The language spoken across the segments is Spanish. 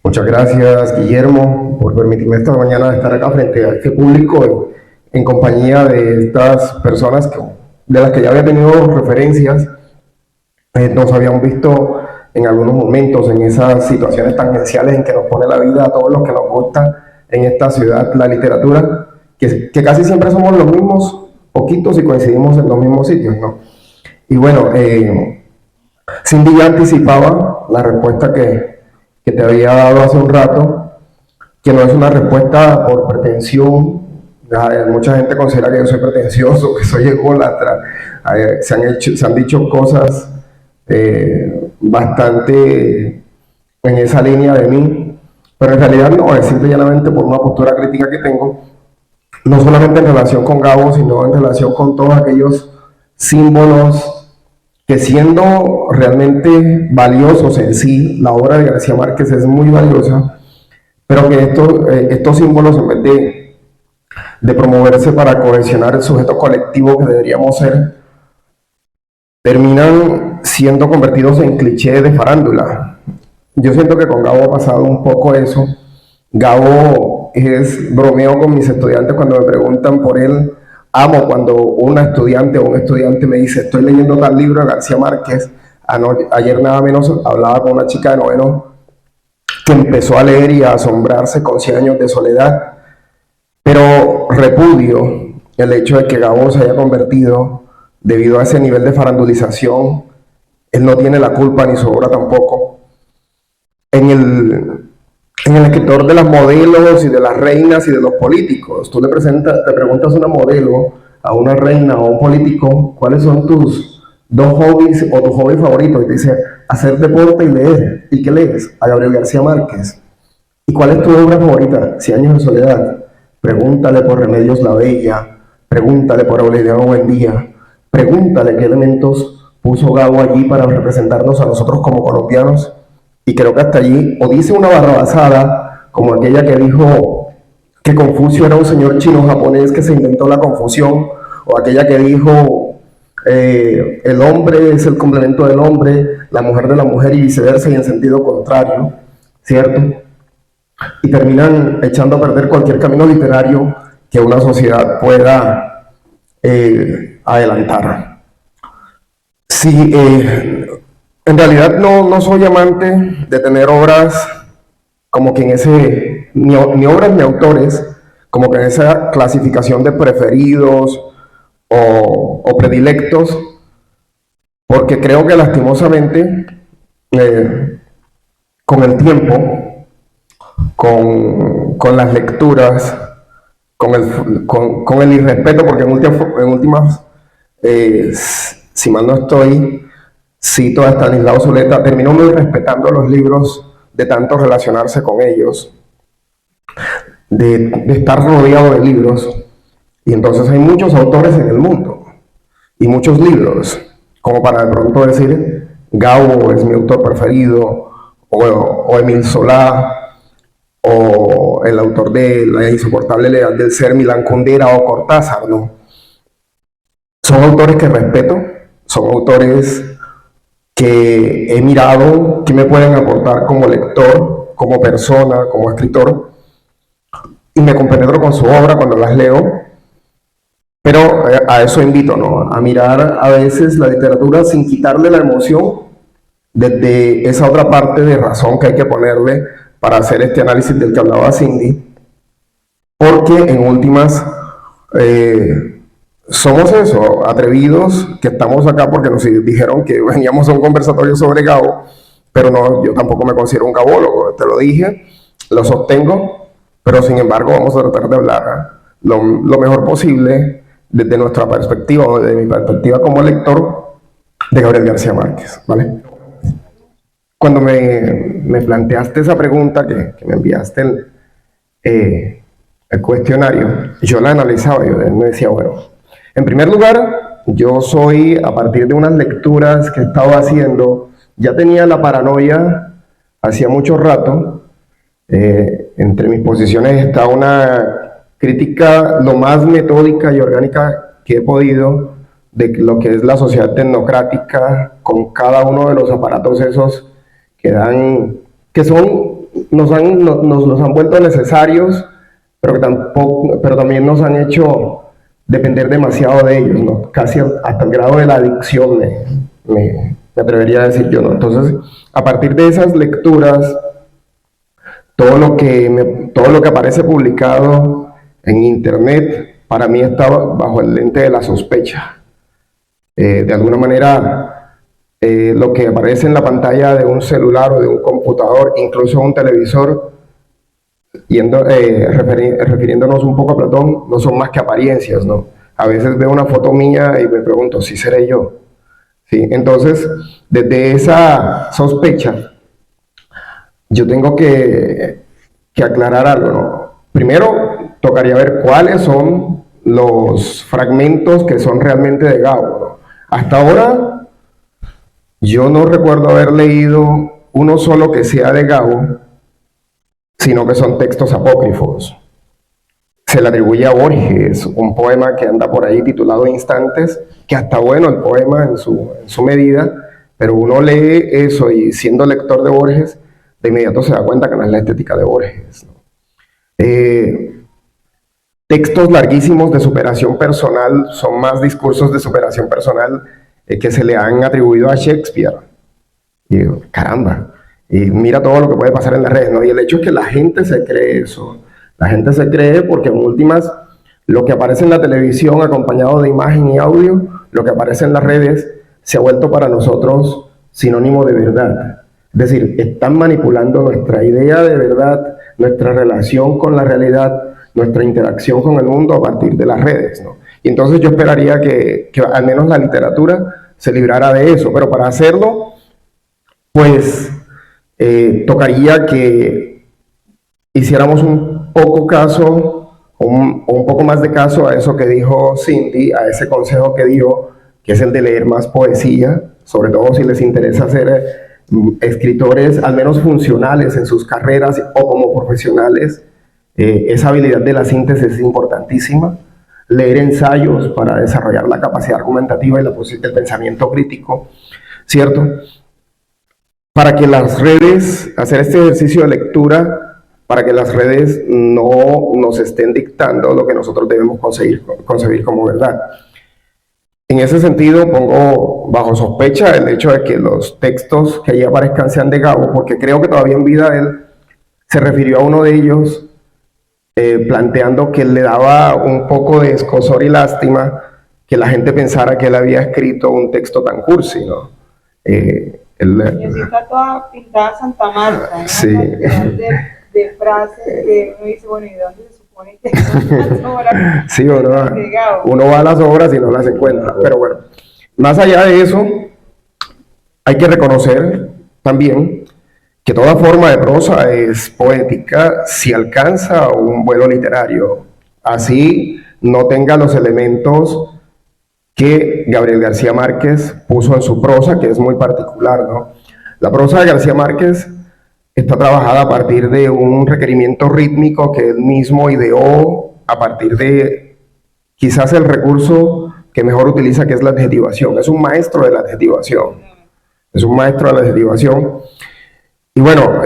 Muchas gracias, Guillermo, por permitirme esta mañana estar acá frente a este público en compañía de estas personas de las que ya había tenido referencias. Nos habíamos visto en algunos momentos en esas situaciones tangenciales en que nos pone la vida a todos los que nos gusta en esta ciudad la literatura, que casi siempre somos los mismos, poquitos, y coincidimos en los mismos sitios, ¿no? Y bueno, Cindy ya anticipaba la respuesta que te había dado hace un rato, que no es una respuesta por pretensión. Mucha gente considera que yo soy pretencioso, que soy ególatra. Se han dicho cosas bastante en esa línea de mí, pero en realidad no, es simple y llanamente por una postura crítica que tengo, no solamente en relación con Gabo, sino en relación con todos aquellos símbolos que, siendo realmente valiosos en sí, la obra de García Márquez es muy valiosa, pero que estos símbolos, en vez de promoverse para cohesionar el sujeto colectivo que deberíamos ser, terminan siendo convertidos en clichés de farándula. Yo siento que con Gabo ha pasado un poco eso. Gabo bromeo con mis estudiantes cuando me preguntan por él. Amo cuando una estudiante o un estudiante me dice: estoy leyendo tal libro de García Márquez. Ayer nada menos hablaba con una chica de noveno que empezó a leer y a asombrarse con 100 años de soledad. Pero repudio el hecho de que Gabo se haya convertido, debido a ese nivel de farandulización, él no tiene la culpa ni su obra tampoco, en el escritor de las modelos y de las reinas y de los políticos. Tú te preguntas a una modelo, a una reina o a un político, ¿cuáles son tus dos hobbies o tu hobby favorito? Y te dice: hacer deporte y leer. ¿Y qué lees? A Gabriel García Márquez. ¿Y cuál es tu obra favorita? 100 años de soledad. Pregúntale por Remedios la Bella, pregúntale por Aureliano Buendía, pregúntale qué elementos puso Gabo allí para representarnos a nosotros como colombianos. Y creo que hasta allí, o dice una barrabasada, como aquella que dijo que Confucio era un señor chino-japonés que se inventó la confusión, o aquella que dijo el hombre es el complemento del hombre, la mujer de la mujer, y viceversa, y en sentido contrario, ¿cierto? Y terminan echando a perder cualquier camino literario que una sociedad pueda adelantar. Sí, en realidad no soy amante de tener obras como que ni obras ni autores, como que en esa clasificación de preferidos o predilectos, porque creo que lastimosamente con el tiempo, con las lecturas, con el irrespeto, porque en últimas, si mal no estoy, cito a Estanislao Zuleta, terminó muy respetando los libros de tanto relacionarse con ellos, de estar rodeado de libros. Y entonces hay muchos autores en el mundo y muchos libros, como para de pronto decir: Gabo es mi autor preferido, o Emile Solá, o el autor de La insoportable lealtad del ser, Milán Kundera, o Cortázar, ¿no? Son autores que respeto, son autores que he mirado, que me pueden aportar como lector, como persona, como escritor, y me compenetro con su obra cuando las leo, pero a eso invito, ¿no? A mirar a veces la literatura sin quitarle la emoción, desde esa otra parte de razón que hay que ponerle para hacer este análisis del que hablaba Cindy, porque en últimas somos eso, atrevidos, que estamos acá porque nos dijeron que veníamos a un conversatorio sobre Gabo, pero no, yo tampoco me considero un gabólogo, te lo dije, lo sostengo, pero sin embargo vamos a tratar de hablar lo mejor posible desde nuestra perspectiva, o desde mi perspectiva como lector, de Gabriel García Márquez, ¿vale? Cuando me planteaste esa pregunta, que me enviaste el cuestionario, yo la analizaba, yo me decía: bueno, en primer lugar, yo soy, a partir de unas lecturas que estaba haciendo, ya tenía la paranoia hacía mucho rato. Entre mis posiciones está una crítica lo más metódica y orgánica que he podido de lo que es la sociedad tecnocrática, con cada uno de los aparatos esos que son nos los han vuelto necesarios, pero, que tampoco, pero también nos han hecho depender demasiado de ellos, ¿no? Casi hasta el grado de la adicción, me atrevería a decir yo, ¿no? Entonces, a partir de esas lecturas, todo lo que aparece publicado en internet, para mí está bajo el lente de la sospecha. De alguna manera, lo que aparece en la pantalla de un celular o de un computador, incluso un televisor, refiriéndonos un poco a Platón, no son más que apariencias, ¿no? A veces veo una foto mía y me pregunto, ¿sí seré yo? ¿Sí? Entonces, desde esa sospecha, yo tengo que aclarar algo, ¿no? Primero, tocaría ver cuáles son los fragmentos que son realmente de Gabo, ¿no? Hasta ahora, yo no recuerdo haber leído uno solo que sea de Gabo, sino que son textos apócrifos. Se le atribuye a Borges un poema que anda por ahí titulado Instantes, que hasta bueno el poema en su medida, pero uno lee eso y siendo lector de Borges, de inmediato se da cuenta que no es la estética de Borges, ¿no? Textos larguísimos de superación personal son más discursos de superación personal que se le han atribuido a Shakespeare. Y digo, caramba, y mira todo lo que puede pasar en las redes, ¿no? Y el hecho es que la gente se cree eso. La gente se cree porque en últimas lo que aparece en la televisión acompañado de imagen y audio, lo que aparece en las redes, se ha vuelto para nosotros sinónimo de verdad. Es decir, están manipulando nuestra idea de verdad, nuestra relación con la realidad, nuestra interacción con el mundo a partir de las redes, ¿no? Y entonces yo esperaría que al menos la literatura se librara de eso, pero para hacerlo, pues tocaría que hiciéramos un poco caso, un poco más de caso a eso que dijo Cindy, a ese consejo que dio, que es el de leer más poesía, sobre todo si les interesa ser escritores al menos funcionales en sus carreras o como profesionales. Esa habilidad de la síntesis es importantísima. Leer ensayos para desarrollar la capacidad argumentativa y el pensamiento crítico, ¿cierto? Para que las redes, hacer este ejercicio de lectura, para que las redes no nos estén dictando lo que nosotros debemos concebir como verdad. En ese sentido, pongo bajo sospecha el hecho de que los textos que allí aparezcan sean de Gabo, porque creo que todavía en vida él se refirió a uno de ellos, planteando que le daba un poco de escozor y lástima que la gente pensara que él había escrito un texto tan cursi, ¿no? Y así está toda pintada Santa Marta, ¿no? Sí. De frases que uno dice, bueno, ¿y de dónde se supone que son las obras? Sí, uno va a las obras y no las encuentra. Pero bueno, más allá de eso, hay que reconocer también que toda forma de prosa es poética si alcanza un vuelo literario. Así no tenga los elementos que Gabriel García Márquez puso en su prosa, que es muy particular, ¿no? La prosa de García Márquez está trabajada a partir de un requerimiento rítmico que él mismo ideó a partir de quizás el recurso que mejor utiliza, que es la adjetivación. Es un maestro de la adjetivación. Es un maestro de la adjetivación. Y bueno,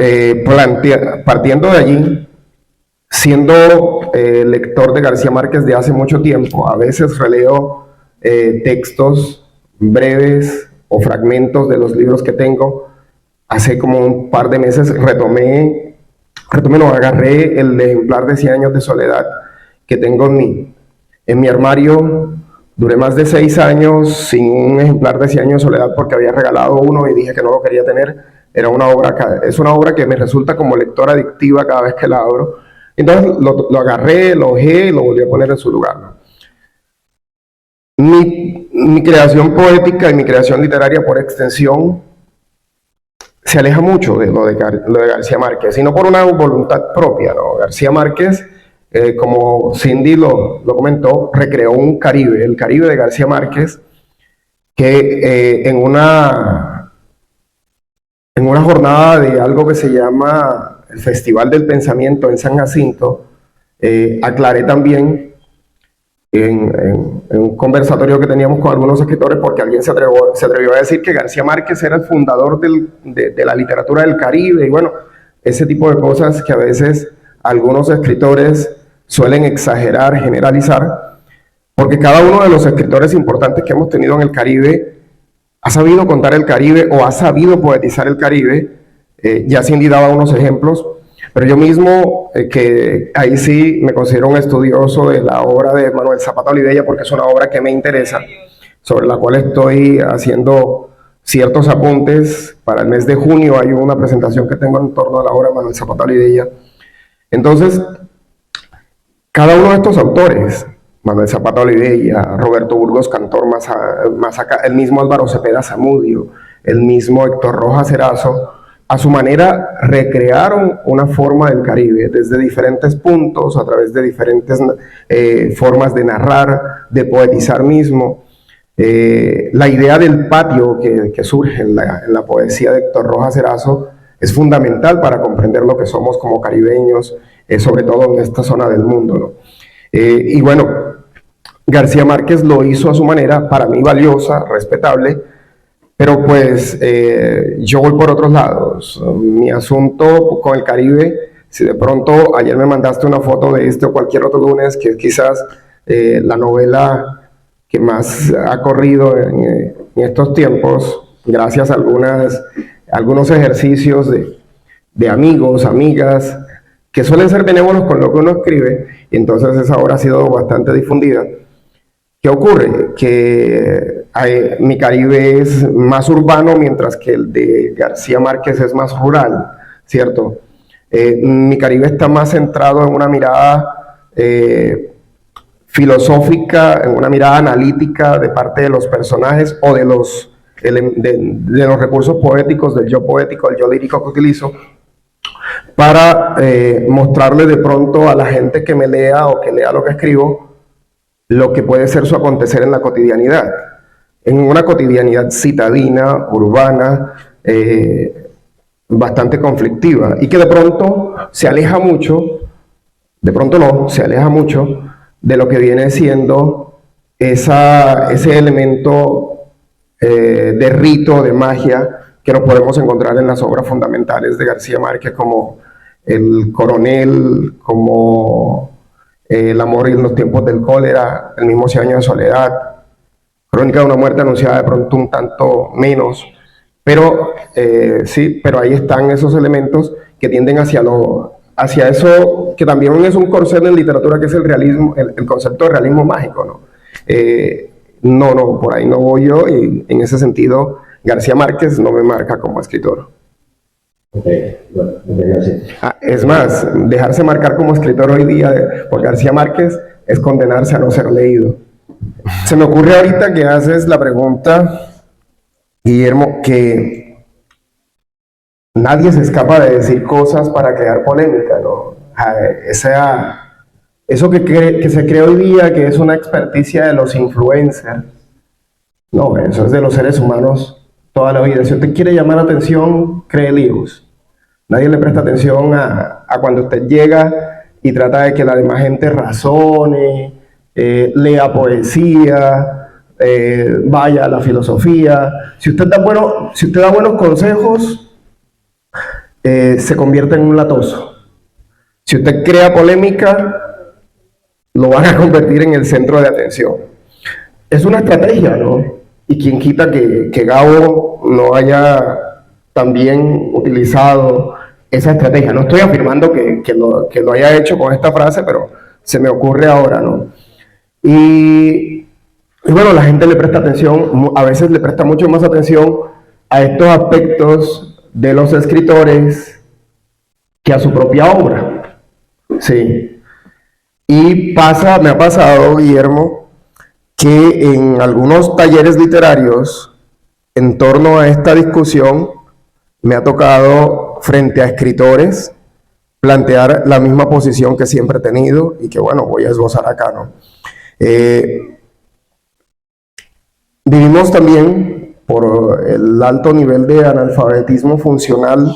partiendo de allí, siendo lector de García Márquez de hace mucho tiempo, a veces releo textos breves o fragmentos de los libros que tengo. Hace como un par de meses agarré el ejemplar de 100 años de soledad que tengo en mi armario. Duré más de 6 años sin un ejemplar de 100 años de soledad porque había regalado uno y dije que no lo quería tener. Es una obra que me resulta como lectora adictiva cada vez que la abro. Entonces lo agarré, lo ojé y lo volví a poner en su lugar, ¿no? Mi creación poética y mi creación literaria por extensión se aleja mucho de lo de García Márquez, y no por una voluntad propia, ¿no? García Márquez, como Cindy lo comentó, recreó un Caribe, el Caribe de García Márquez, que en una jornada de algo que se llama el Festival del Pensamiento en San Jacinto, aclaré también en un conversatorio que teníamos con algunos escritores, porque alguien se atrevió a decir que García Márquez era el fundador de la literatura del Caribe, y bueno, ese tipo de cosas que a veces algunos escritores suelen exagerar, generalizar, porque cada uno de los escritores importantes que hemos tenido en el Caribe ha sabido contar el Caribe o ha sabido poetizar el Caribe. Ya Cindy daba unos ejemplos, pero yo mismo, que ahí sí me considero un estudioso de la obra de Manuel Zapata Olivella, porque es una obra que me interesa, sobre la cual estoy haciendo ciertos apuntes. Para el mes de junio hay una presentación que tengo en torno a la obra de Manuel Zapata Olivella. Entonces, cada uno de estos autores, Manuel Zapata Olivella, Roberto Burgos Cantor, más acá, el mismo Álvaro Cepeda Zamudio, el mismo Héctor Rojas Erazo, a su manera recrearon una forma del Caribe desde diferentes puntos, a través de diferentes formas de narrar, de poetizar mismo. La idea del patio que surge en la poesía de Héctor Rojas Erazo es fundamental para comprender lo que somos como caribeños, sobre todo en esta zona del mundo, ¿no? Y bueno, García Márquez lo hizo a su manera, para mí valiosa, respetable, pero pues yo voy por otros lados. Mi asunto con el Caribe, si de pronto ayer me mandaste una foto de este o cualquier otro lunes, que es quizás la novela que más ha corrido en estos tiempos, gracias a algunos ejercicios de amigos, amigas, que suelen ser benévolos con lo que uno escribe, y entonces esa obra ha sido bastante difundida. ¿Qué ocurre? Que mi Caribe es más urbano, mientras que el de García Márquez es más rural, ¿cierto? Mi Caribe está más centrado en una mirada filosófica, en una mirada analítica de parte de los personajes o de los recursos poéticos, del yo poético, del yo lírico que utilizo, para mostrarle de pronto a la gente que me lea o que lea lo que escribo, lo que puede ser su acontecer en la cotidianidad, en una cotidianidad citadina, urbana, bastante conflictiva, y que de pronto se aleja mucho, de pronto no, se aleja mucho de lo que viene siendo ese elemento de rito, de magia, que nos podemos encontrar en las obras fundamentales de García Márquez, como El Coronel, como El amor en los tiempos del cólera, El mismo 100 años de soledad, Crónica de una muerte anunciada, de pronto un tanto menos, pero sí, pero ahí están esos elementos que tienden hacia eso, que también es un corcel en literatura, que es el realismo, el concepto de realismo mágico, ¿no? No, por ahí no voy yo, y en ese sentido García Márquez no me marca como escritor. Bueno, gracias. Es más, dejarse marcar como escritor hoy día por García Márquez es condenarse a no ser leído. Se me ocurre ahorita que haces la pregunta, Guillermo, que nadie se escapa de decir cosas para crear polémica, ¿no? Eso que se cree hoy día, que es una experticia de los influencers, no, eso es de los seres humanos toda la vida. Si usted quiere llamar la atención, cree líos. Nadie le presta atención a cuando usted llega y trata de que la demás gente razone, lea poesía, vaya a la filosofía. Si usted da buenos consejos, se convierte en un latoso. Si usted crea polémica, lo van a convertir en el centro de atención. Es una estrategia, ¿no? Y quien quita que Gabo no haya también utilizado esa estrategia. No estoy afirmando que lo haya hecho con esta frase, pero se me ocurre ahora, ¿no? Y bueno, la gente le presta atención, a veces le presta mucho más atención a estos aspectos de los escritores que a su propia obra. Sí. Y me ha pasado, Guillermo, que en algunos talleres literarios, en torno a esta discusión, me ha tocado, frente a escritores, plantear la misma posición que siempre he tenido y que, bueno, voy a esbozar acá, ¿no? Vivimos también, por el alto nivel de analfabetismo funcional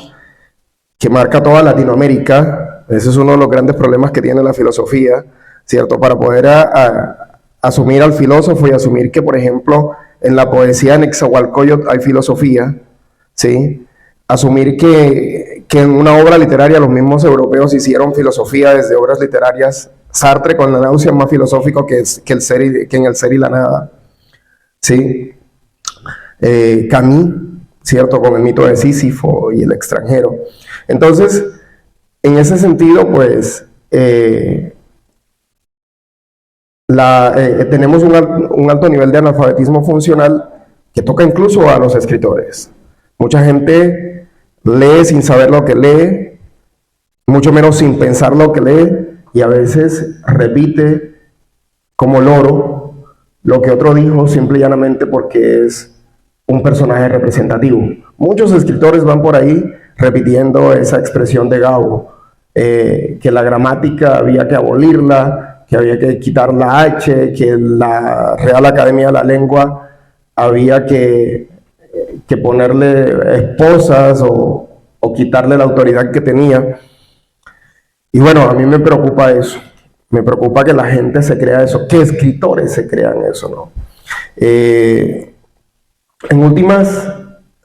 que marca toda Latinoamérica. Ese es uno de los grandes problemas que tiene la filosofía, ¿cierto? Para poder asumir al filósofo y asumir que, por ejemplo, en la poesía de Nezahualcóyotl hay filosofía, ¿sí? Asumir que que en una obra literaria los mismos europeos hicieron filosofía desde obras literarias. Sartre con La náusea es más filosófico que en El ser y la nada. ¿Sí? Camus, ¿cierto? Con El mito de Sísifo y El extranjero. Entonces, en ese sentido, pues, tenemos un alto nivel de analfabetismo funcional que toca incluso a los escritores. Mucha gente lee sin saber lo que lee, mucho menos sin pensar lo que lee, y a veces repite como loro lo que otro dijo simple y llanamente porque es un personaje representativo. Muchos escritores van por ahí repitiendo esa expresión de Gabo, que la gramática había que abolirla, que había que quitar la H, que la Real Academia de la Lengua había que ponerle esposas o quitarle la autoridad que tenía. Y bueno, a mí me preocupa eso. Me preocupa que la gente se crea eso, que escritores se crean eso, ¿no? En últimas,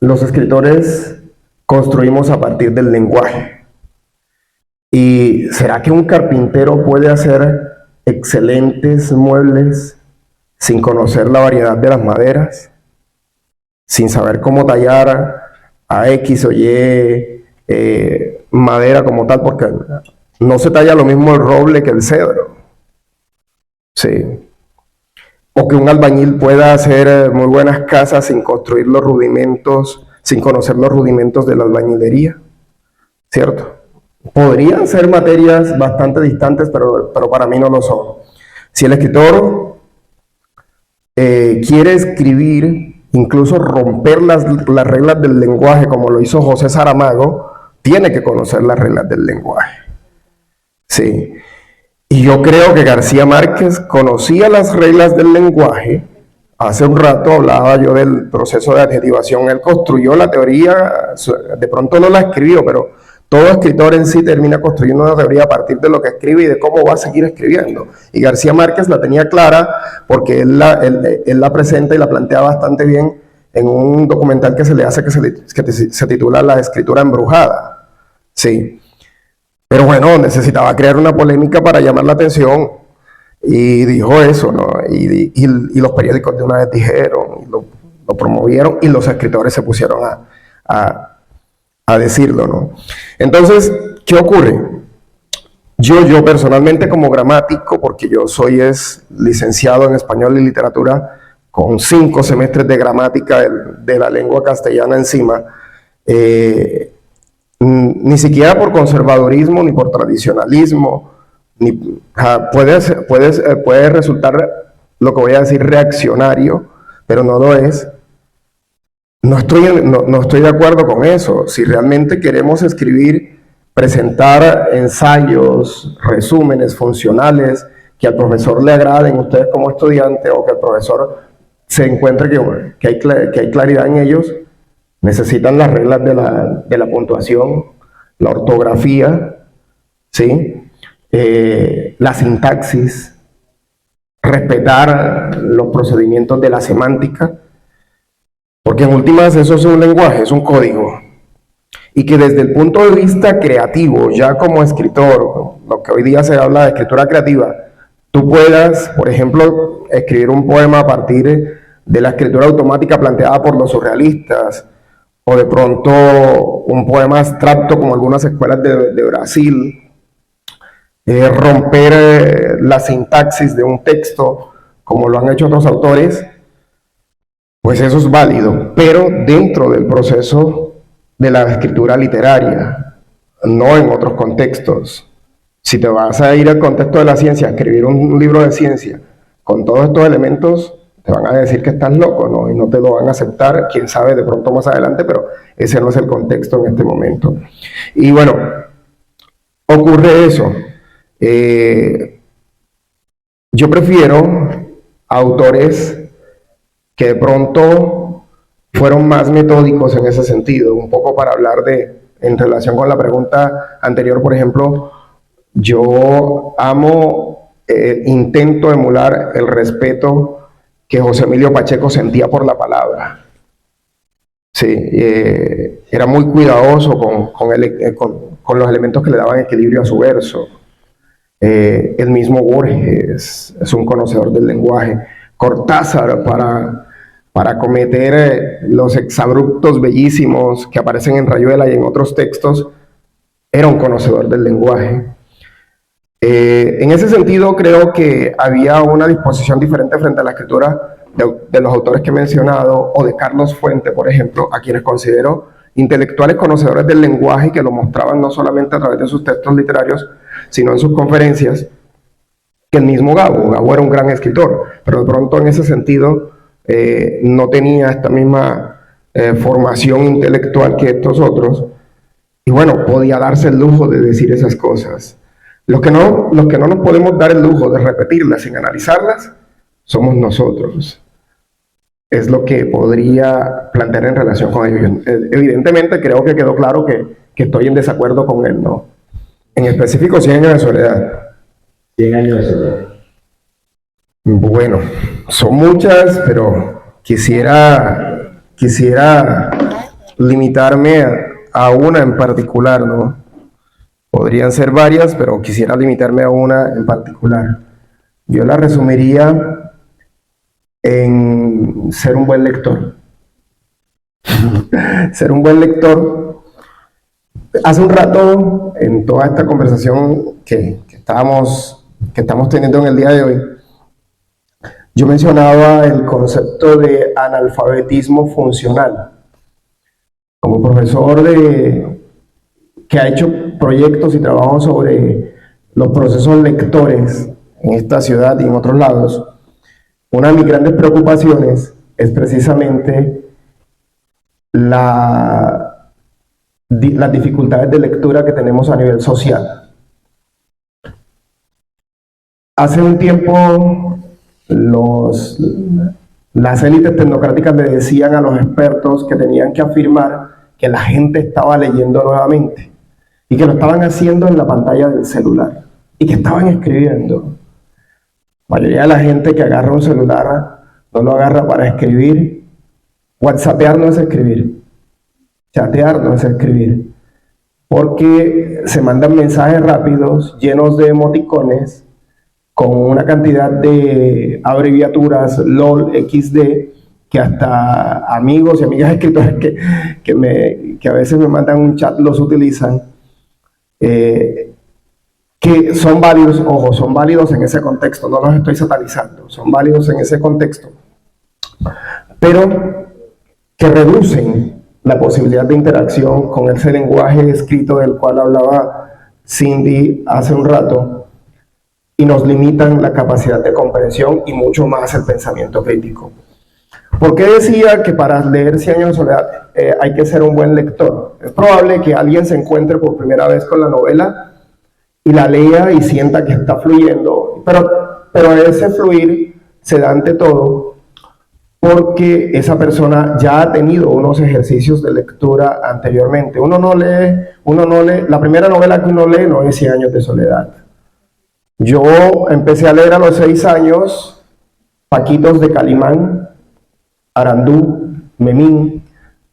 los escritores construimos a partir del lenguaje. ¿Y será que un carpintero puede hacer excelentes muebles sin conocer la variedad de las maderas? Sin saber cómo tallar a X o Y madera como tal, porque no se talla lo mismo el roble que el cedro. Sí. O que un albañil pueda hacer muy buenas casas sin construir los rudimentos, sin conocer los rudimentos de la albañilería, ¿cierto? Podrían ser materias bastante distantes, pero para mí no lo son. Si el escritor quiere escribir, incluso romper las reglas del lenguaje, como lo hizo José Saramago, tiene que conocer las reglas del lenguaje. Sí. Y yo creo que García Márquez conocía las reglas del lenguaje. Hace un rato hablaba yo del proceso de adjetivación. Él construyó la teoría, de pronto no la escribió, pero todo escritor en sí termina construyendo una teoría a partir de lo que escribe y de cómo va a seguir escribiendo. Y García Márquez la tenía clara porque él la presenta y la plantea bastante bien en un documental que se le hace que se titula La escritura embrujada. Sí. Pero bueno, necesitaba crear una polémica para llamar la atención y dijo eso, ¿no? Y los periódicos de una vez dijeron, y lo promovieron y los escritores se pusieron a decirlo, ¿no? Entonces, ¿qué ocurre? Yo personalmente como gramático, porque yo soy licenciado en español y literatura con 5 semestres de gramática de la lengua castellana encima, ni siquiera por conservadurismo ni por tradicionalismo, puede resultar, lo que voy a decir, reaccionario, pero no lo es. No estoy de acuerdo con eso. Si realmente queremos escribir, presentar ensayos, resúmenes funcionales, que al profesor le agraden ustedes como estudiante o que el profesor se encuentre que hay claridad en ellos, necesitan las reglas de la puntuación, la ortografía, ¿sí? La sintaxis, respetar los procedimientos de la semántica, porque en últimas eso es un lenguaje, es un código, y que desde el punto de vista creativo, ya como escritor, lo que hoy día se habla de escritura creativa, tú puedas, por ejemplo, escribir un poema a partir de la escritura automática planteada por los surrealistas, o de pronto un poema abstracto como algunas escuelas de Brasil, romper la sintaxis de un texto como lo han hecho otros autores, pues eso es válido, pero dentro del proceso de la escritura literaria, no en otros contextos. Si te vas a ir al contexto de la ciencia, a escribir un libro de ciencia con todos estos elementos, te van a decir que estás loco, ¿no? Y no te lo van a aceptar, quién sabe, de pronto más adelante, pero ese no es el contexto en este momento. Y bueno, ocurre eso. Yo prefiero autores que de pronto fueron más metódicos en ese sentido, un poco para hablar en relación con la pregunta anterior, por ejemplo, yo intento emular el respeto que José Emilio Pacheco sentía por la palabra. Sí, era muy cuidadoso con los elementos que le daban equilibrio a su verso. El mismo Borges es un conocedor del lenguaje. Cortázar, para cometer los exabruptos bellísimos que aparecen en Rayuela y en otros textos, era un conocedor del lenguaje. En ese sentido, creo que había una disposición diferente frente a la escritura de los autores que he mencionado, o de Carlos Fuente, por ejemplo, a quienes considero intelectuales conocedores del lenguaje, que lo mostraban no solamente a través de sus textos literarios, sino en sus conferencias, que el mismo Gabo. Gabo era un gran escritor, pero de pronto en ese sentido no tenía esta misma formación intelectual que estos otros, y bueno, podía darse el lujo de decir esas cosas. Los que no nos podemos dar el lujo de repetirlas sin analizarlas, somos nosotros. Es lo que podría plantear en relación con ellos. Evidentemente creo que quedó claro que estoy en desacuerdo con él, ¿no? En específico, 100 años de soledad. 100 años de soledad. Bueno, son muchas, pero quisiera limitarme a una en particular, ¿no? Podrían ser varias, pero quisiera limitarme a una en particular. Yo la resumiría en ser un buen lector. Ser un buen lector. Hace un rato, en toda esta conversación que estamos teniendo en el día de hoy, yo mencionaba el concepto de analfabetismo funcional. Como profesor que ha hecho proyectos y trabajos sobre los procesos lectores en esta ciudad y en otros lados, una de mis grandes preocupaciones es precisamente las dificultades de lectura que tenemos a nivel social. Hace un tiempo las élites tecnocráticas le decían a los expertos que tenían que afirmar que la gente estaba leyendo nuevamente y que lo estaban haciendo en la pantalla del celular y que estaban escribiendo. La mayoría de la gente que agarra un celular no lo agarra para escribir. WhatsAppear no es escribir. Chatear no es escribir. Porque se mandan mensajes rápidos, llenos de emoticones, con una cantidad de abreviaturas, LOL, XD, que hasta amigos y amigas escritores que a veces me mandan un chat los utilizan, que son válidos, ojo, son válidos en ese contexto, no los estoy satanizando, son válidos en ese contexto, pero que reducen la posibilidad de interacción con ese lenguaje escrito del cual hablaba Cindy hace un rato, y nos limitan la capacidad de comprensión y mucho más el pensamiento crítico. ¿Por qué decía que para leer 100 años de soledad hay que ser un buen lector? Es probable que alguien se encuentre por primera vez con la novela y la lea y sienta que está fluyendo, pero ese fluir se da ante todo porque esa persona ya ha tenido unos ejercicios de lectura anteriormente. Uno no lee, la primera novela que uno lee no es 100 años de soledad. Yo empecé a leer a los 6 años Paquitos de Calimán, Arandú, Memín,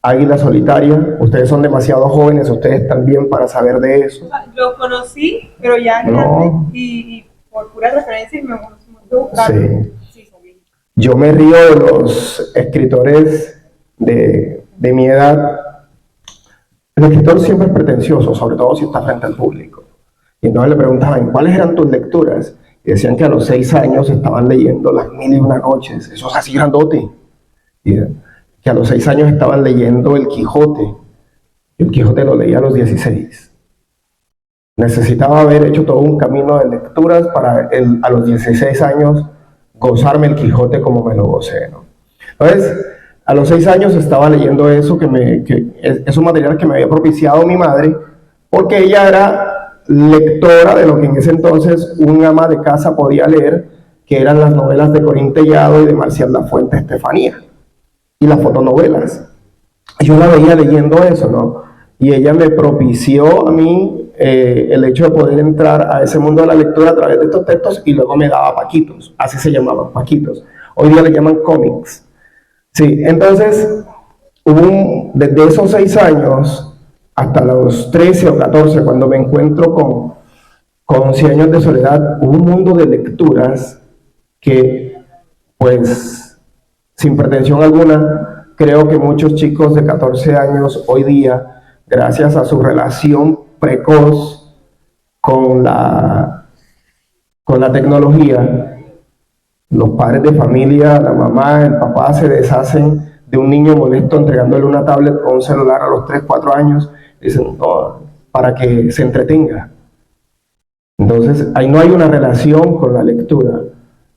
Águila Solitaria. Ustedes son demasiado jóvenes, ustedes también, para saber de eso. Lo conocí, pero ya No. y por pura referencia me gusta buscar. Sí. Yo me río de los escritores de mi edad. El escritor siempre es pretencioso, sobre todo si está frente al público. Y entonces le preguntaban, ¿cuáles eran tus lecturas? Y decían que a los 6 años estaban leyendo Las Mil y Una Noches. Eso es así grandote. Y que a los 6 años estaban leyendo El Quijote. El Quijote lo leía a los 16. Necesitaba haber hecho todo un camino de lecturas para a los 16 años gozarme El Quijote como me lo gocé, ¿no? Entonces, a los 6 años estaba leyendo eso, que es un material que me había propiciado mi madre, porque ella era lectora de lo que en ese entonces un ama de casa podía leer, que eran las novelas de Corín Tellado y de Marcial Lafuente Estefanía, y las fotonovelas. Yo la veía leyendo eso, ¿no? Y ella me propició a mí el hecho de poder entrar a ese mundo de la lectura a través de estos textos, y luego me daba Paquitos, así se llamaban, Paquitos. Hoy día le llaman cómics. Sí, entonces, desde esos 6 años hasta los 13 o 14, cuando me encuentro con 100 años de soledad, hubo un mundo de lecturas que, pues, sin pretensión alguna, creo que muchos chicos de 14 años hoy día, gracias a su relación precoz con la tecnología, los padres de familia, la mamá, el papá se deshacen de un niño molesto entregándole una tablet o un celular a los 3, 4 años, dicen, no, para que se entretenga. Entonces, ahí no hay una relación con la lectura.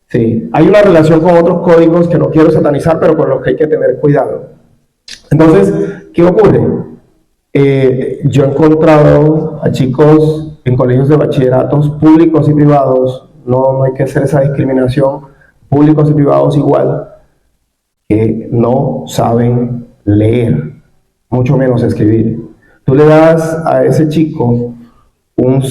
Sí, hay una relación con otros códigos que no quiero satanizar, pero con los que hay que tener cuidado. Entonces, ¿qué ocurre? Yo he encontrado a chicos en colegios de bachilleratos públicos y privados, no hay que hacer esa discriminación, públicos y privados igual, que no saben leer, mucho menos escribir. Tú le das a ese chico un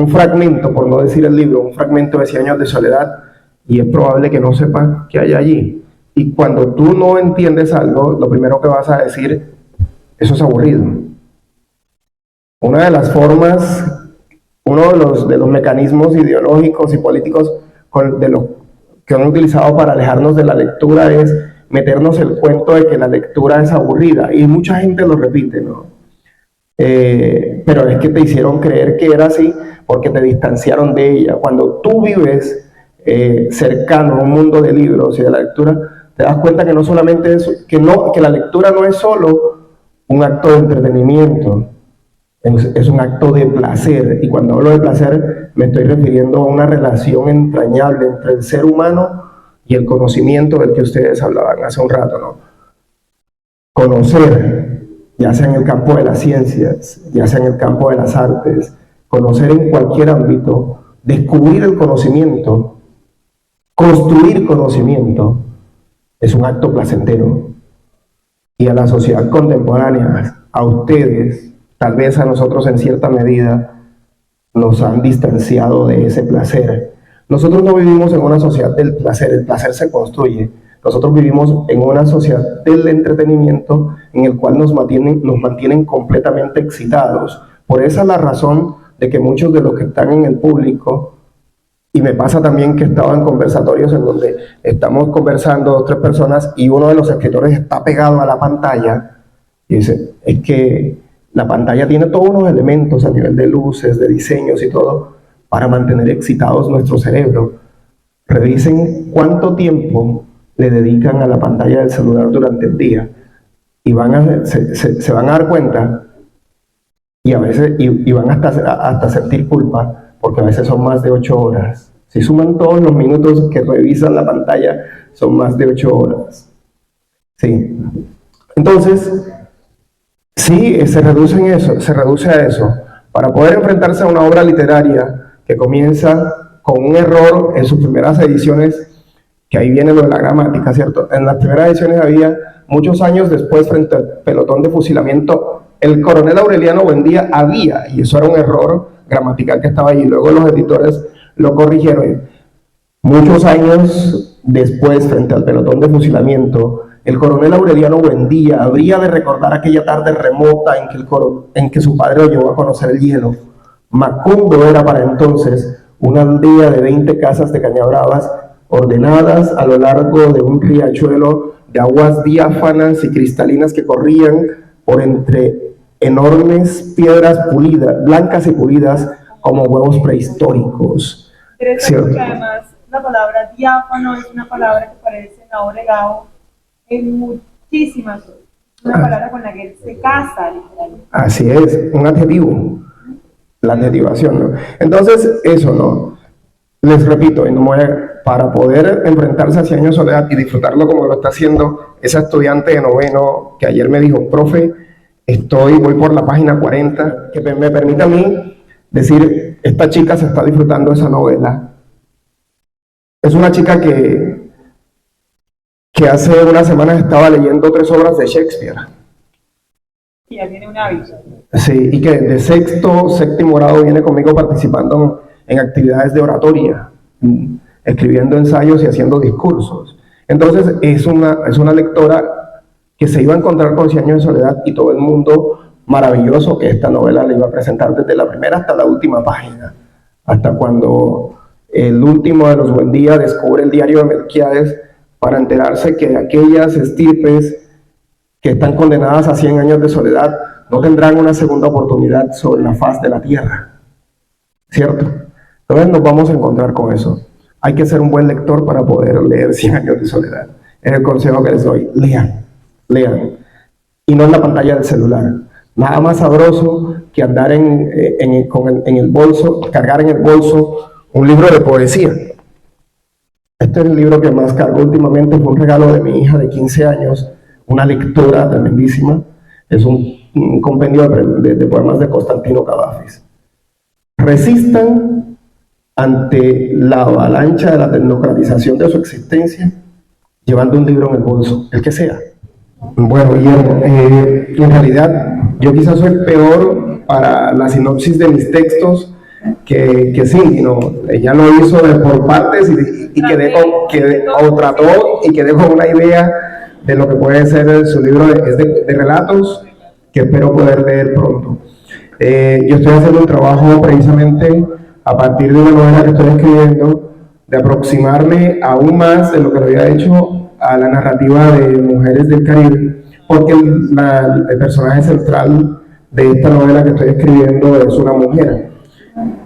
fragmento, por no decir el libro, un fragmento de 100 años de soledad, y es probable que no sepa qué hay allí. Y cuando tú no entiendes algo, lo primero que vas a decir, eso es aburrido. Una de las formas, uno de los mecanismos ideológicos y políticos que han utilizado para alejarnos de la lectura es meternos el cuento de que la lectura es aburrida, y mucha gente lo repite, ¿no? Pero es que te hicieron creer que era así porque te distanciaron de ella. Cuando tú vives cercano a un mundo de libros y de la lectura, te das cuenta que no solamente es, que la lectura no es solo un acto de entretenimiento, es un acto de placer, y cuando hablo de placer me estoy refiriendo a una relación entrañable entre el ser humano y el conocimiento del que ustedes hablaban hace un rato, ¿no? Conocer, ya sea en el campo de las ciencias, ya sea en el campo de las artes, conocer en cualquier ámbito, descubrir el conocimiento, construir conocimiento, es un acto placentero. Y a la sociedad contemporánea, a ustedes, tal vez a nosotros en cierta medida, nos han distanciado de ese placer. Nosotros no vivimos en una sociedad del placer, el placer se construye. Nosotros vivimos en una sociedad del entretenimiento en el cual nos mantienen completamente excitados. Por esa es la razón de que muchos de los que están en el público, y me pasa también que he estado en conversatorios en donde estamos conversando 2 o 3 personas y uno de los escritores está pegado a la pantalla y dice, es que la pantalla tiene todos los elementos a nivel de luces, de diseños y todo para mantener excitados nuestro cerebro. Revisen cuánto tiempo le dedican a la pantalla del celular durante el día y se van a dar cuenta y a veces y van hasta sentir culpa, porque a veces son más de 8 horas. Si suman todos los minutos que revisan la pantalla, son más de 8 horas. Sí. Entonces, sí, se reduce a eso. Para poder enfrentarse a una obra literaria que comienza con un error en sus primeras ediciones, que ahí viene lo de la gramática, ¿cierto? En las primeras ediciones había, muchos años después, frente al pelotón de fusilamiento, el coronel Aureliano Buendía había, y eso era un error gramatical que estaba allí, luego los editores lo corrigieron. Muchos años después, frente al pelotón de fusilamiento, el coronel Aureliano Buendía habría de recordar aquella tarde remota en que su padre lo llevó a conocer el hielo. Macundo era para entonces una aldea de 20 casas de cañabravas ordenadas a lo largo de un riachuelo de aguas diáfanas y cristalinas que corrían por entre enormes piedras pulidas, blancas y pulidas como huevos prehistóricos. Interesante que además la palabra diáfano es una palabra que aparece en la obra de Gabo en muchísimas cosas. Una palabra con la que él se casa, literalmente. Así es, un adjetivo, la adjetivación, ¿no? Entonces, eso, ¿no? Les repito, para poder enfrentarse a 100 años de soledad y disfrutarlo como lo está haciendo esa estudiante de noveno que ayer me dijo, profe, voy por la página 40, que me permite a mí decir, esta chica se está disfrutando de esa novela. Es una chica que hace unas semanas estaba leyendo 3 obras de Shakespeare. Y ya tiene un hábito. Sí, y que de 6º, 7º grado viene conmigo participando en actividades de oratoria, escribiendo ensayos y haciendo discursos. Entonces es una lectora que se iba a encontrar con 100 años de soledad y todo el mundo maravilloso que esta novela le iba a presentar desde la primera hasta la última página, hasta cuando el último de los Buendía descubre el diario de Melquiades para enterarse que aquellas estirpes que están condenadas a 100 años de soledad no tendrán una segunda oportunidad sobre la faz de la tierra, ¿cierto? Entonces nos vamos a encontrar con eso. Hay que ser un buen lector para poder leer 100 años de soledad. Es el consejo que les doy. Lean, lean. Y no en la pantalla del celular. Nada más sabroso que andar en el bolso, cargar en el bolso un libro de poesía. Este es el libro que más cargo últimamente. Fue un regalo de mi hija de 15 años. Una lectura tremendísima. Es un compendio de poemas de Constantino Cavafis. Resistan ante la avalancha de la democratización de su existencia, llevando un libro en el bolso, el que sea. Bueno, Guillermo, en realidad yo quizás soy peor para la sinopsis de mis textos que Cindy, ¿no? Ella lo hizo por partes y quedé con una idea de lo que puede ser su libro de relatos, que espero poder leer pronto. Yo estoy haciendo un trabajo precisamente a partir de una novela que estoy escribiendo, de aproximarme aún más de lo que lo había hecho a la narrativa de Mujeres del Caribe, porque el personaje central de esta novela que estoy escribiendo es una mujer.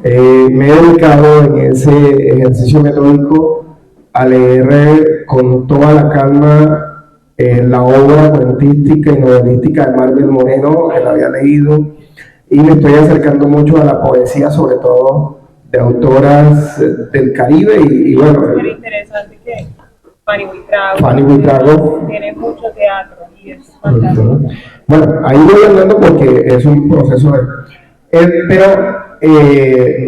Me he dedicado en ese ejercicio metódico a leer con toda la calma la obra cuentística y novelística de Marvel Moreno, que la había leído, y me estoy acercando mucho a la poesía, sobre todo de autoras del Caribe y bueno. Es muy interesante que Fanny Buitrago tiene mucho teatro y es fantástico. Bueno, ahí voy andando porque es un proceso pero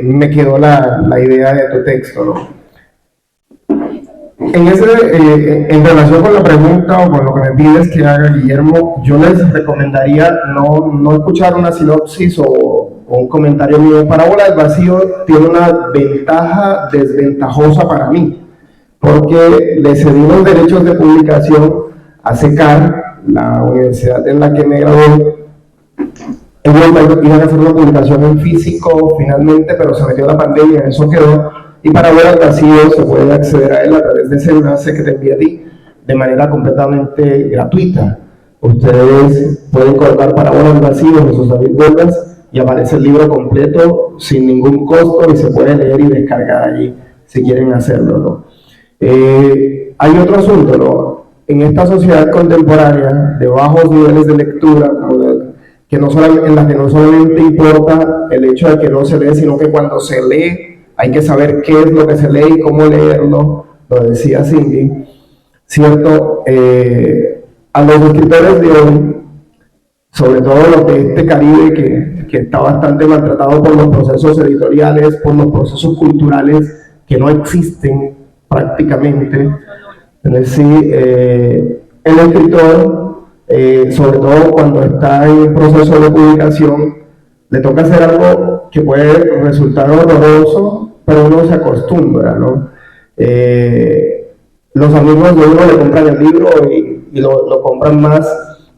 me quedó la idea de tu texto, ¿no? En relación con la pregunta o con lo que me pides que haga, Guillermo, yo les recomendaría no escuchar una sinopsis o un comentario mío. Parábola del Vacío tiene una ventaja desventajosa para mí, porque le cedí los derechos de publicación a SECAR, la universidad en la que me gradué. Ellos iban a hacer una publicación en físico finalmente, pero se metió la pandemia, eso quedó. Y Parábola del Vacío se puede acceder a él a través de ese enlace que te envié a ti de manera completamente gratuita. Ustedes pueden colocar Parábola del Vacío en sus David Huertas y aparece el libro completo sin ningún costo y se puede leer y descargar allí si quieren hacerlo, ¿no? Hay otro asunto, ¿no? En esta sociedad contemporánea de bajos niveles de lectura, en la que no solamente importa el hecho de que no se lee, sino que cuando se lee hay que saber qué es lo que se lee y cómo leerlo, lo decía Cindy, ¿cierto? A los escritores de hoy, sobre todo los de este Caribe que está bastante maltratado por los procesos editoriales, por los procesos culturales que no existen prácticamente, es decir, el escritor, sobre todo cuando está en proceso de publicación, le toca hacer algo que puede resultar horroroso, pero uno se acostumbra, ¿no? Los amigos de uno le compran el libro y lo compran más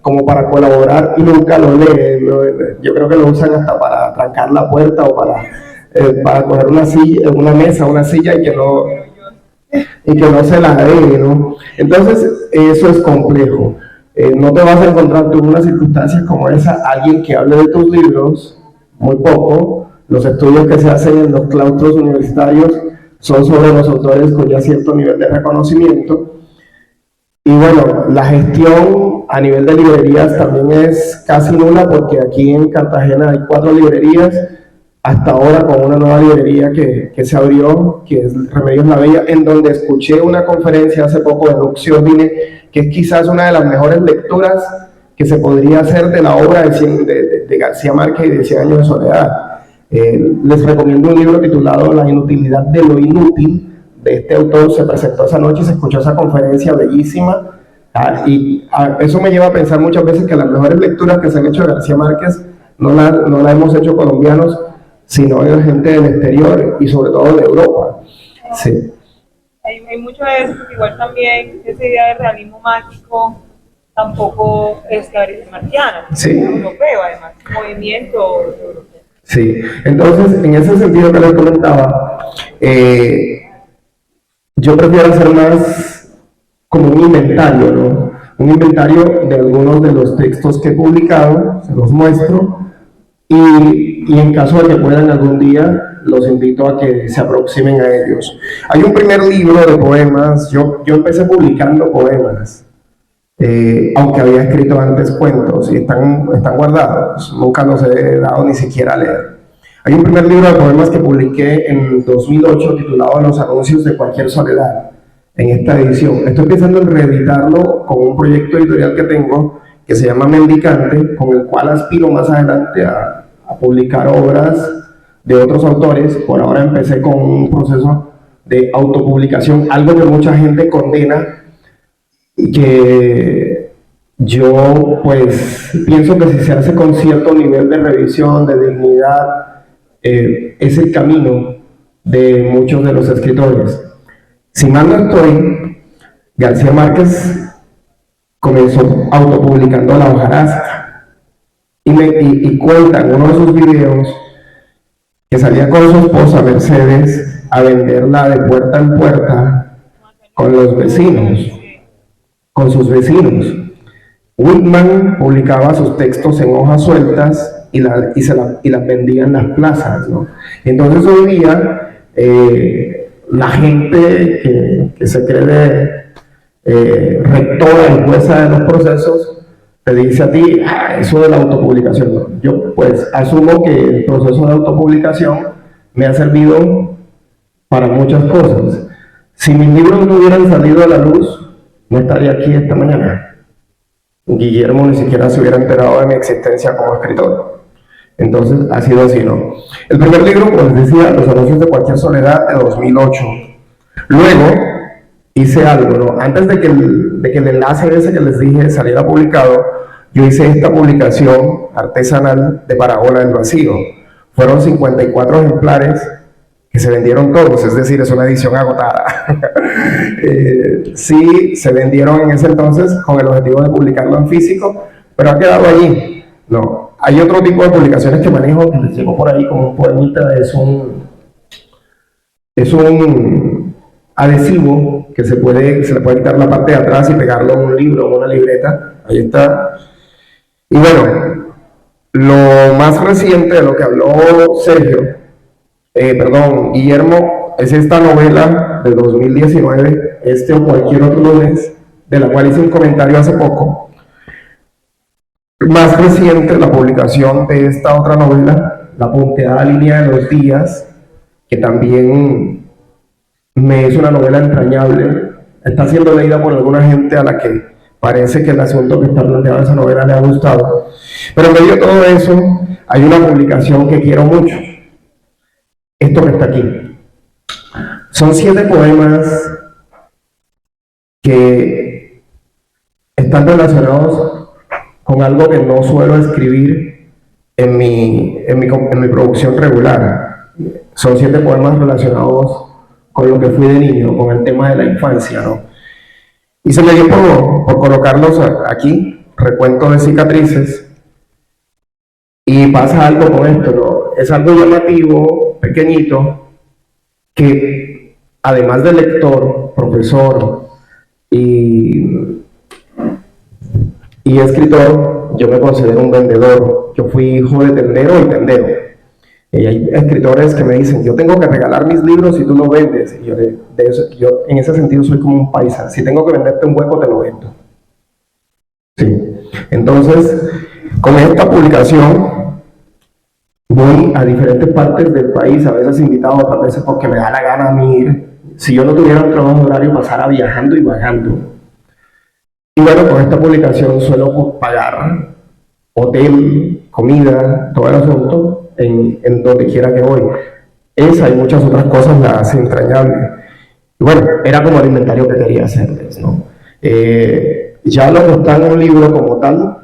como para colaborar y nunca lo leen, ¿no? Yo creo que lo usan hasta para trancar la puerta o para coger una silla, una mesa, una silla y que no se la dé, ¿no? Entonces eso es complejo. No te vas a encontrar tú en unas circunstancias como esa alguien que hable de tus libros, muy poco. Los estudios que se hacen en los claustros universitarios son sobre los autores con ya cierto nivel de reconocimiento. Y bueno, la gestión a nivel de librerías también es casi nula, porque aquí en Cartagena hay 4 librerías, hasta ahora con una nueva librería que se abrió, que es Remedios La Bella, en donde escuché una conferencia hace poco de Luxio Ordine, que es quizás una de las mejores lecturas que se podría hacer de la obra de García Márquez y de 100 años de soledad. Les recomiendo un libro titulado La inutilidad de lo inútil, de este autor. Se presentó esa noche y se escuchó esa conferencia bellísima, eso me lleva a pensar muchas veces que las mejores lecturas que se han hecho de García Márquez no la hemos hecho colombianos, sino de gente del exterior y sobre todo de Europa. Sí. hay mucho de eso, porque igual también esa idea de realismo mágico tampoco es Gabriel Martiana, Sí. es europeo además, movimiento europeo. Sí, entonces en ese sentido que les comentaba, yo prefiero hacer más como un inventario, ¿no? Un inventario de algunos de los textos que he publicado, se los muestro, y en caso de que puedan algún día, los invito a que se aproximen a ellos. Hay un primer libro de poemas, yo empecé publicando poemas, aunque había escrito antes cuentos y están guardados, nunca los he dado ni siquiera a leer. Hay un primer libro de poemas que publiqué en 2008 titulado Los anuncios de cualquier soledad, en esta edición. Estoy pensando en reeditarlo con un proyecto editorial que tengo que se llama Mendicante, con el cual aspiro más adelante a publicar obras de otros autores. Por ahora empecé con un proceso de autopublicación, algo que mucha gente condena y que yo pues pienso que si se hace con cierto nivel de revisión, de dignidad, es el camino de muchos de los escritores. Si mal no estoy, García Márquez comenzó autopublicando La hojarasca y cuenta en uno de sus videos que salía con su esposa Mercedes a venderla de puerta en puerta con los vecinos, con sus vecinos. Whitman publicaba sus textos en hojas sueltas y las vendía en las plazas, ¿no? Entonces hoy día la gente que se cree rectora y jueza de los procesos te dice a ti, eso de la autopublicación, ¿no? Yo pues asumo que el proceso de autopublicación me ha servido para muchas cosas. Si mis libros no hubieran salido a la luz, no estaría aquí esta mañana. Guillermo ni siquiera se hubiera enterado de mi existencia como escritor. Entonces ha sido así, ¿no? El primer libro, como les decía, Los anuncios de cualquier soledad, de 2008. Luego hice algo, ¿no? Antes de que el enlace ese que les dije saliera publicado, yo hice esta publicación artesanal de Parábola del Vacío. Fueron 54 ejemplares que se vendieron todos, es decir, es una edición agotada. Sí, se vendieron en ese entonces con el objetivo de publicarlo en físico, pero ha quedado allí. No, hay otro tipo de publicaciones que manejo, que les llevo por ahí como un poemita, es un adhesivo que se le puede quitar la parte de atrás y pegarlo en un libro o una libreta. Ahí está. Y bueno, lo más reciente de lo que habló Guillermo, es esta novela de 2019, o cualquier otro lunes, de la cual hice un comentario hace poco. Más reciente, la publicación de esta otra novela, La punteada línea de los días, que también me es una novela entrañable. Está siendo leída por alguna gente a la que parece que el asunto que está planteado en esa novela le ha gustado. Pero en medio de todo eso, hay una publicación que quiero mucho. Esto que está aquí. Son 7 poemas que están relacionados con algo que no suelo escribir en mi producción regular. Son 7 poemas relacionados con lo que fui de niño, con el tema de la infancia, ¿no? Y se me dio por colocarlos aquí, recuento de cicatrices, y pasa algo con esto, ¿no? Es algo llamativo, pequeñito, que además de lector, profesor y escritor, yo me considero un vendedor. Yo fui hijo de tendero y tendero. Y hay escritores que me dicen, yo tengo que regalar mis libros si tú lo vendes. Y yo en ese sentido soy como un paisa. Si tengo que venderte un hueco, te lo vendo. Sí. Entonces, con esta publicación, voy a diferentes partes del país, a veces invitado, otras veces porque me da la gana a mí ir. Si yo no tuviera un trabajo horario, pasara viajando y vagando. Y bueno, con esta publicación suelo pagar hotel, comida, todo el asunto, en donde quiera que voy. Esa y muchas otras cosas la hace entrañable. Y bueno, era como el inventario que quería hacerles, ¿no? Ya lo que está en un libro como tal,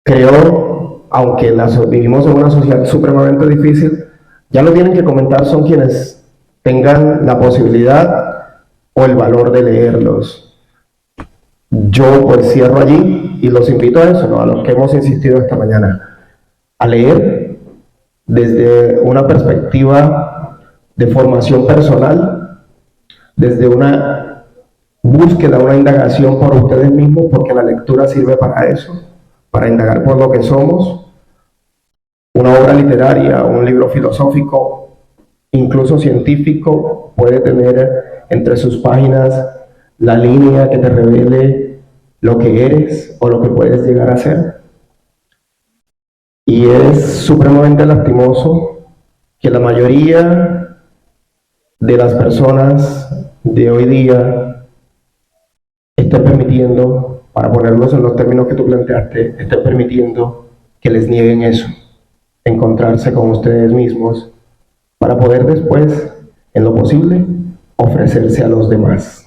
creo, aunque vivimos en una sociedad supremamente difícil, ya lo tienen que comentar son quienes tengan la posibilidad o el valor de leerlos. Yo pues cierro allí y los invito a eso, ¿no? A los que hemos insistido esta mañana, a leer desde una perspectiva de formación personal, desde una búsqueda, una indagación por ustedes mismos, porque la lectura sirve para eso, para indagar por lo que somos. Una obra literaria, un libro filosófico, incluso científico, puede tener entre sus páginas la línea que te revele lo que eres o lo que puedes llegar a ser. Y es supremamente lastimoso que la mayoría de las personas de hoy día estén permitiendo, para ponerlos en los términos que tú planteaste, estén permitiendo que les nieguen eso, encontrarse con ustedes mismos, para poder después, en lo posible, ofrecerse a los demás.